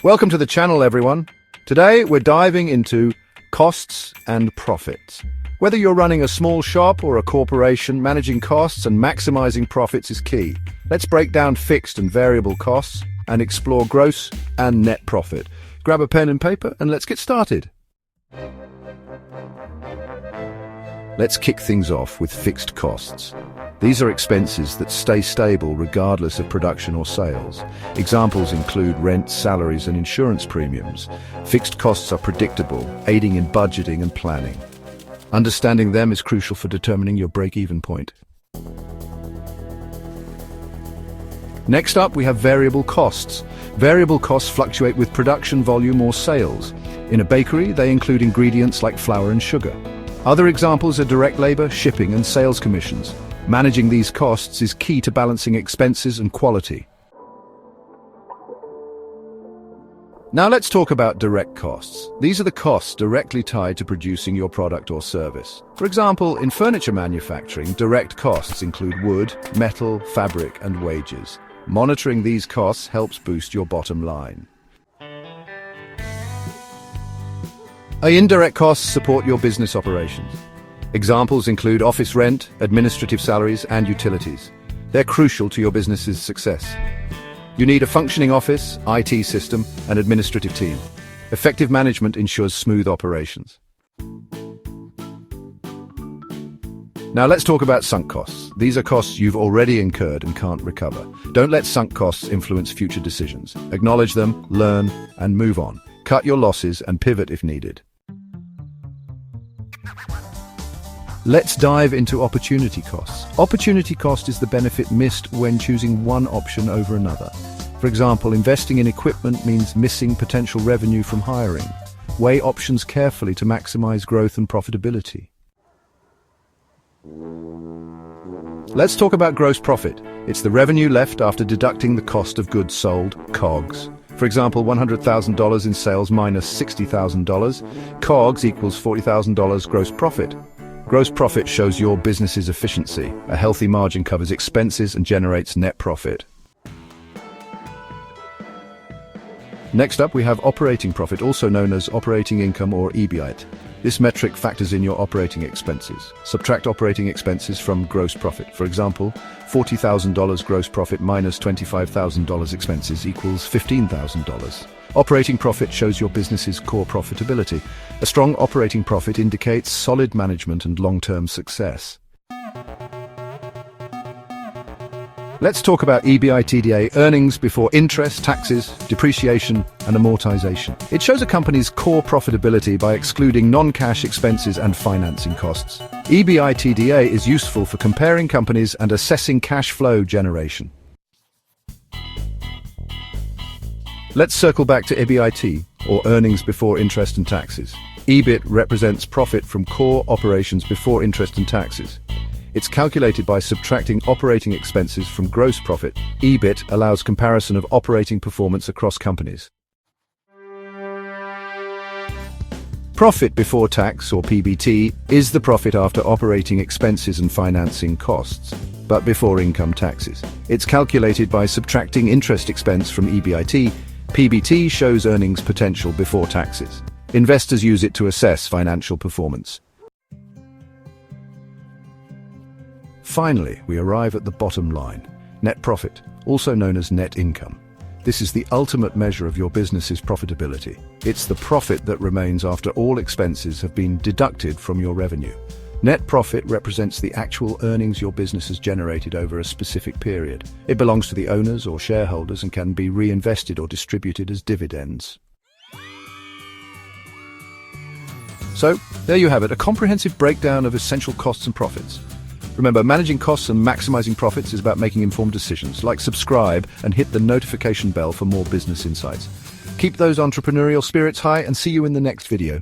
Welcome to the channel, everyone. Today, we're diving into costs and profits. Whether you're running a small shop or a corporation, managing costs and maximizing profits is key. Let's break down fixed and variable costs and explore gross and net profit. Grab a pen and paper and let's get started. Let's kick things off with fixed costs. These are expenses that stay stable regardless of production or sales. Examples include rent, salaries, and insurance premiums. Fixed costs are predictable, aiding in budgeting and planning. Understanding them is crucial for determining your break-even point. Next up, we have variable costs. Variable costs fluctuate with production volume or sales. In a bakery, they include ingredients like flour and sugar. Other examples are direct labor, shipping, and sales commissions. Managing these costs is key to balancing expenses and quality. Now let's talk about direct costs. These are the costs directly tied to producing your product or service. For example, in furniture manufacturing, direct costs include wood, metal, fabric, and wages. Monitoring these costs helps boost your bottom line. Indirect costs support your business operations. Examples include office rent, administrative salaries, and utilities. They're crucial to your business's success. You need a functioning office, IT system, and administrative team. Effective management ensures smooth operations. Now let's talk about sunk costs. These are costs you've already incurred and can't recover. Don't let sunk costs influence future decisions. Acknowledge them, learn, and move on. Cut your losses and pivot if needed. Let's dive into opportunity costs. Opportunity cost is the benefit missed when choosing one option over another. For example, investing in equipment means missing potential revenue from hiring. Weigh options carefully to maximize growth and profitability. Let's talk about gross profit. It's the revenue left after deducting the cost of goods sold, COGS. For example, $100,000 in sales minus $60,000. COGS equals $40,000 gross profit. Gross profit shows your business's efficiency. A healthy margin covers expenses and generates net profit. Next up, we have operating profit, also known as operating income or EBIT. This metric factors in your operating expenses. Subtract operating expenses from gross profit. For example, $40,000 gross profit minus $25,000 expenses equals $15,000. Operating profit shows your business's core profitability. A strong operating profit indicates solid management and long-term success. Let's talk about EBITDA, earnings before interest, taxes, depreciation, and amortization. It shows a company's core profitability by excluding non-cash expenses and financing costs. EBITDA is useful for comparing companies and assessing cash flow generation. Let's circle back to EBIT, or earnings before interest and taxes. EBIT represents profit from core operations before interest and taxes. It's calculated by subtracting operating expenses from gross profit. EBIT allows comparison of operating performance across companies. Profit before tax, or PBT, is the profit after operating expenses and financing costs, but before income taxes. It's calculated by subtracting interest expense from EBIT. PBT shows earnings potential before taxes. Investors use it to assess financial performance. Finally, we arrive at the bottom line, net profit, also known as net income. This is the ultimate measure of your business's profitability. It's the profit that remains after all expenses have been deducted from your revenue. Net profit represents the actual earnings your business has generated over a specific period. It belongs to the owners or shareholders and can be reinvested or distributed as dividends. So, there you have it, a comprehensive breakdown of essential costs and profits. Remember, managing costs and maximizing profits is about making informed decisions. Like, subscribe, and hit the notification bell for more business insights. Keep those entrepreneurial spirits high and see you in the next video.